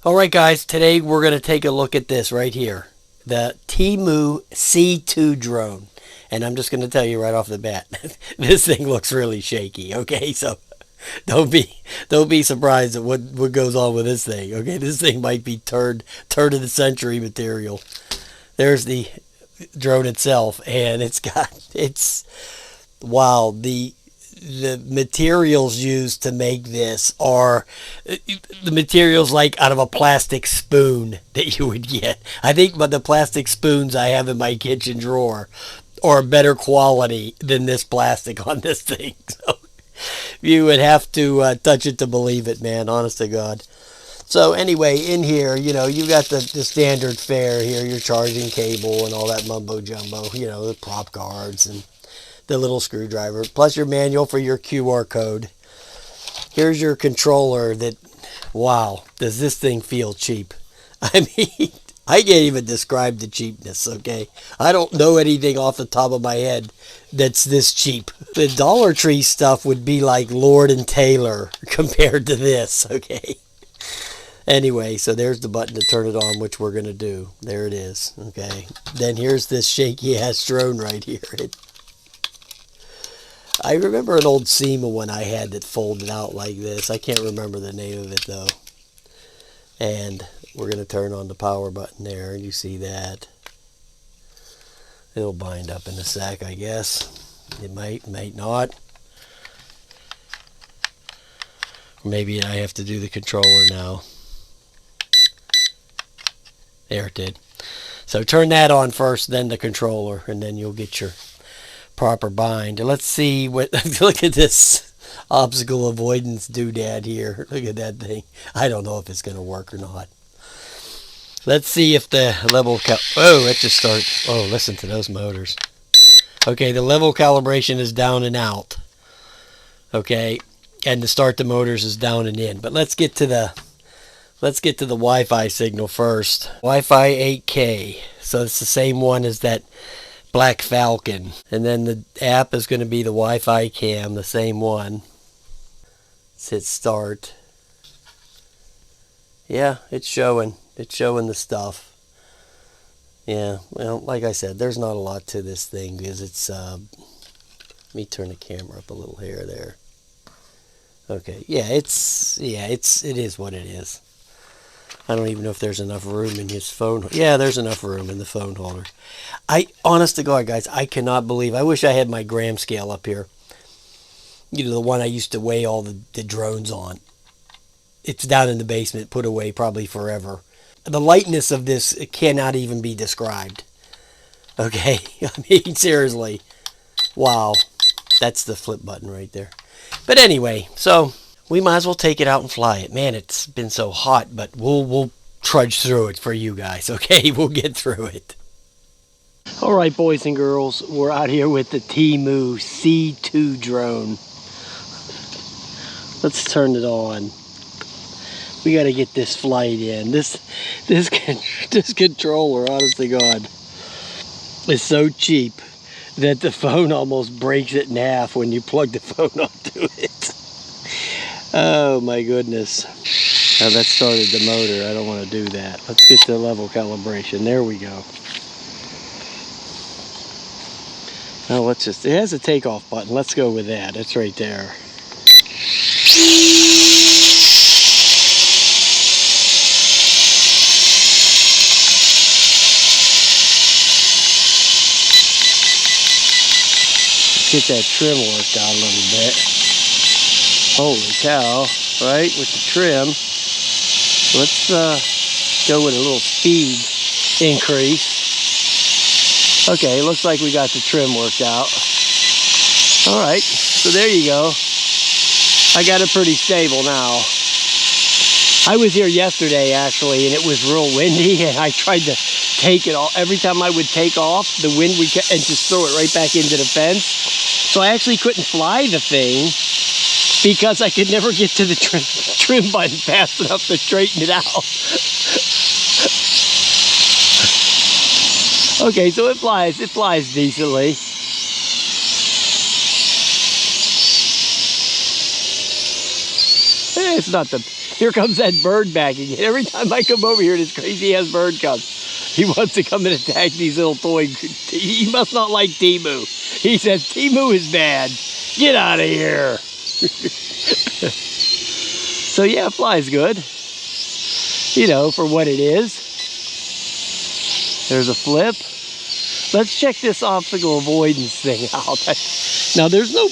Alright guys, today we're going to take a look at this right here. The Temu C2 drone. And I'm just going to tell you right off the bat, this thing looks really shaky, okay? So don't be surprised at what goes on with this thing, okay? This thing might be turn of the century material. There's the drone itself, and it's wow, the materials used to make this are the materials like out of a plastic spoon that you would get. I think the plastic spoons I have in my kitchen drawer are better quality than this plastic on this thing. So you would have to touch it to believe it, man, honest to God. So anyway, in here, you got the standard fare here, your charging cable and all that mumbo jumbo, the prop guards and the little screwdriver, plus your manual for your QR code. Here's your controller that, wow, does this thing feel cheap? I mean, I can't even describe the cheapness, okay? I don't know anything off the top of my head that's this cheap. The Dollar Tree stuff would be like Lord and Taylor compared to this, okay? Anyway, so there's the button to turn it on, which we're going to do. There it is, okay? Then here's this shaky-ass drone right here. I remember an old SEMA one I had that folded out like this. I can't remember the name of it though. And we're going to turn on the power button there, and you see that. It'll bind up in a sec, I guess. It might not. Or maybe I have to do the controller now. There it did. So turn that on first, then the controller, and then you'll get your proper bind. Let's see what look at this obstacle avoidance doodad here. Look at that thing. I don't know if it's going to work or not. Let's see if the level it just started. Oh, listen to those motors. Okay, the level calibration is down and out. Okay, and to start the motors is down and in. But let's get to the Wi-Fi signal first. Wi-Fi 8K. So it's the same one as that Black Falcon, and then the app is going to be the Wi-Fi cam, the same one. Let's hit start. Yeah, it's showing the stuff. Yeah, well, like I said, there's not a lot to this thing because it's let me turn the camera up a little here there. Okay, yeah, it is what it is. I don't even know if there's enough room in his phone. Yeah, there's enough room in the phone holder. Honest to God, guys, I cannot believe. I wish I had my gram scale up here. The one I used to weigh all the drones on. It's down in the basement, put away probably forever. The lightness of this cannot even be described. Okay? I mean, seriously. Wow. That's the flip button right there. But anyway, so we might as well take it out and fly it. Man, it's been so hot, but we'll trudge through it for you guys, okay? We'll get through it. All right, boys and girls, we're out here with the Temu C2 drone. Let's turn it on. We got to get this flight in. This controller, honest to God, is so cheap that the phone almost breaks it in half when you plug the phone onto it. Oh my goodness. Now that started the motor. I don't want to do that. Let's get to level calibration. There we go. Now it has a takeoff button. Let's go with that. It's right there. Let's get that trim worked out a little bit. Holy cow, right, with the trim. Let's go with a little speed increase. Okay, looks like we got the trim worked out. All right, so there you go. I got it pretty stable now. I was here yesterday, actually, and it was real windy, and I tried to take it off. Every time I would take off, the wind would and just throw it right back into the fence. So I actually couldn't fly the thing, because I could never get to the trim button fast enough to straighten it out. Okay, so it flies decently. It's not the Here comes that bird back again. Every time I come over here, this crazy-ass bird comes. He wants to come and attack these little toy. He must not like Temu. He says, Temu is bad. Get out of here. So yeah, flies good. You know, for what it is. There's a flip. Let's check this obstacle avoidance thing out. Now, there's no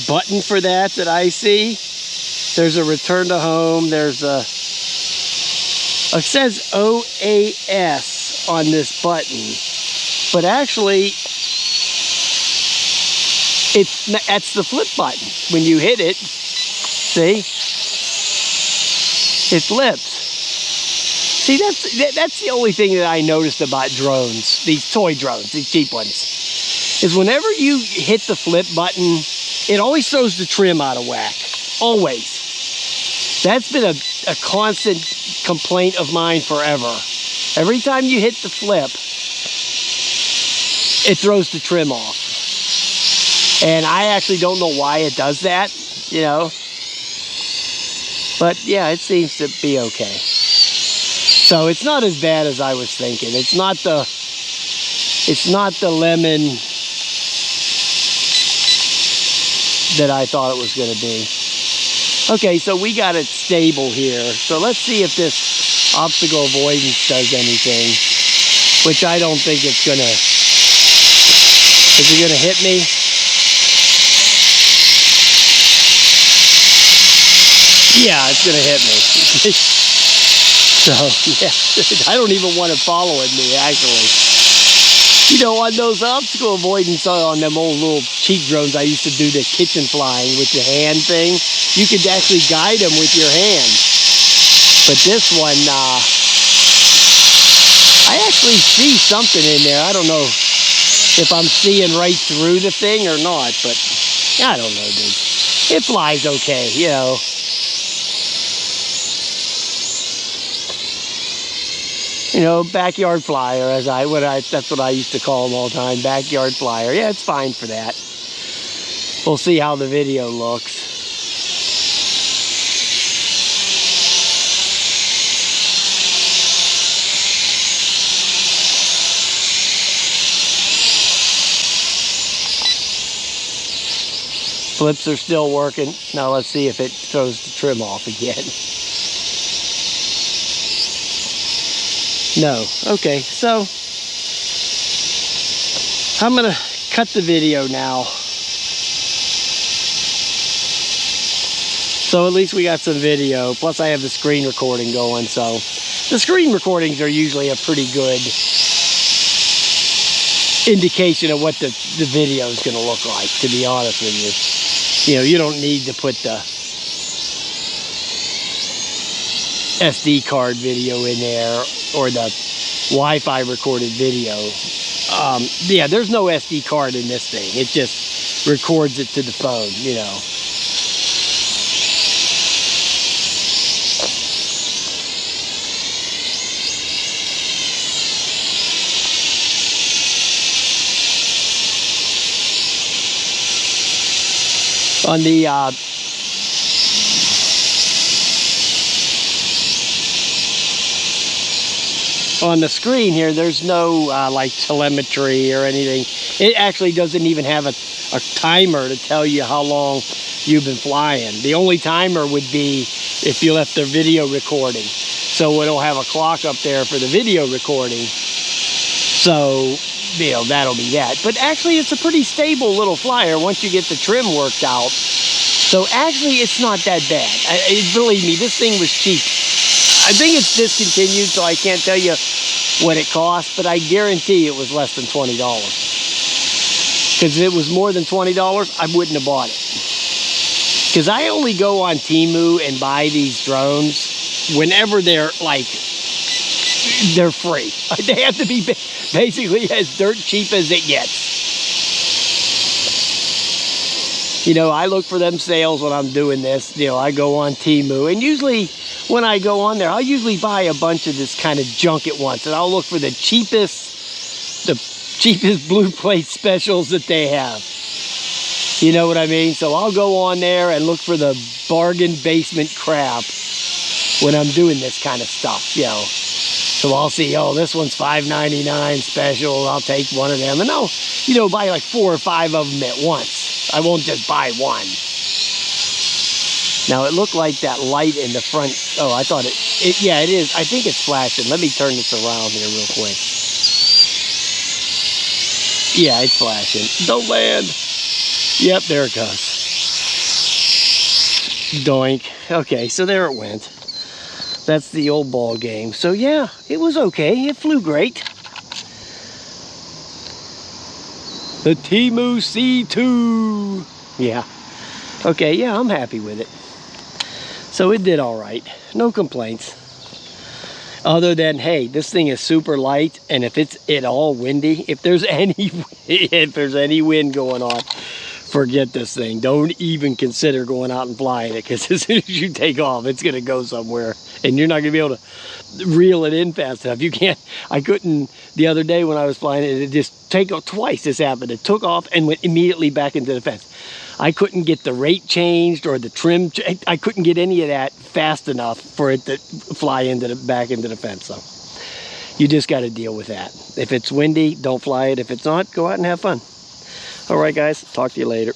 button for that I see. There's a return to home. There's a, it says OAS on this button. But actually, that's the flip button. When you hit it, see? It flips. See, that's the only thing that I noticed about drones, these toy drones, these cheap ones, is whenever you hit the flip button, it always throws the trim out of whack. Always. That's been a constant complaint of mine forever. Every time you hit the flip, it throws the trim off. And I actually don't know why it does that, you know. But yeah, it seems to be okay. So it's not as bad as I was thinking. It's not the lemon that I thought it was going to be. Okay, so we got it stable here. So let's see if this obstacle avoidance does anything, which I don't think it's going to. Is it going to hit me? Yeah, it's going to hit me. So, yeah, I don't even want it following me, actually. You know, on those obstacle avoidance on them old little cheap drones, I used to do the kitchen flying with the hand thing. You could actually guide them with your hand. But this one, I actually see something in there. I don't know if I'm seeing right through the thing or not, but I don't know, dude. It flies okay, you know. You know, backyard flyer, that's what I used to call them all the time, backyard flyer. Yeah, it's fine for that. We'll see how the video looks. Flips are still working. Now let's see if it throws the trim off again. No. Okay, so I'm gonna cut the video now. So at least we got some video. Plus I have the screen recording going, so the screen recordings are usually a pretty good indication of what the video is gonna look like, to be honest with you. You know, you don't need to put the SD card video in there or the Wi-Fi recorded video. Yeah, there's no SD card in this thing. It just records it to the phone, you know. On the on the screen here, there's no like telemetry or anything. It actually doesn't even have a timer to tell you how long you've been flying. The only timer would be if you left the video recording. So it'll have a clock up there for the video recording. So, you know, that'll be that. But actually, it's a pretty stable little flyer once you get the trim worked out. So actually, it's not that bad. Believe me, this thing was cheap. I think it's discontinued, so I can't tell you what it cost, but I guarantee it was less than $20. Because if it was more than $20, I wouldn't have bought it. Because I only go on Temu and buy these drones whenever they're like, they're free. They have to be basically as dirt cheap as it gets. You know, I look for them sales when I'm doing this. You know, I go on Temu, and usually when I go on there, I'll usually buy a bunch of this kind of junk at once, and I'll look for the cheapest blue plate specials that they have. You know what I mean? So I'll go on there and look for the bargain basement crap. when I'm doing this kind of stuff, you know. So I'll see, oh, this one's $5.99 special. I'll take one of them, and I'll, you know, buy like 4 or 5 of them at once. I won't just buy one. Now it looked like that light in the front. Oh, I thought yeah, it is. I think it's flashing. Let me turn this around here real quick. Yeah, it's flashing. Don't land. Yep, there it goes. Doink. Okay, so there it went. That's the old ball game. So yeah, it was okay. It flew great. The Temu C2. Yeah. Okay, yeah, I'm happy with it. So it did all right. No complaints. Other than, hey, this thing is super light, and if it's at all windy, if there's any wind going on, forget this thing. Don't even consider going out and flying it, because as soon as you take off, it's going to go somewhere, and you're not going to be able to reel it in fast enough. You can't. I couldn't the other day when I was flying it. It just take off twice. This happened. It took off and went immediately back into the fence. I couldn't get the rate changed or the trim. I couldn't get any of that fast enough for it to fly into back into the fence. So you just got to deal with that. If it's windy, don't fly it. If it's not, go out and have fun. All right, guys. Talk to you later.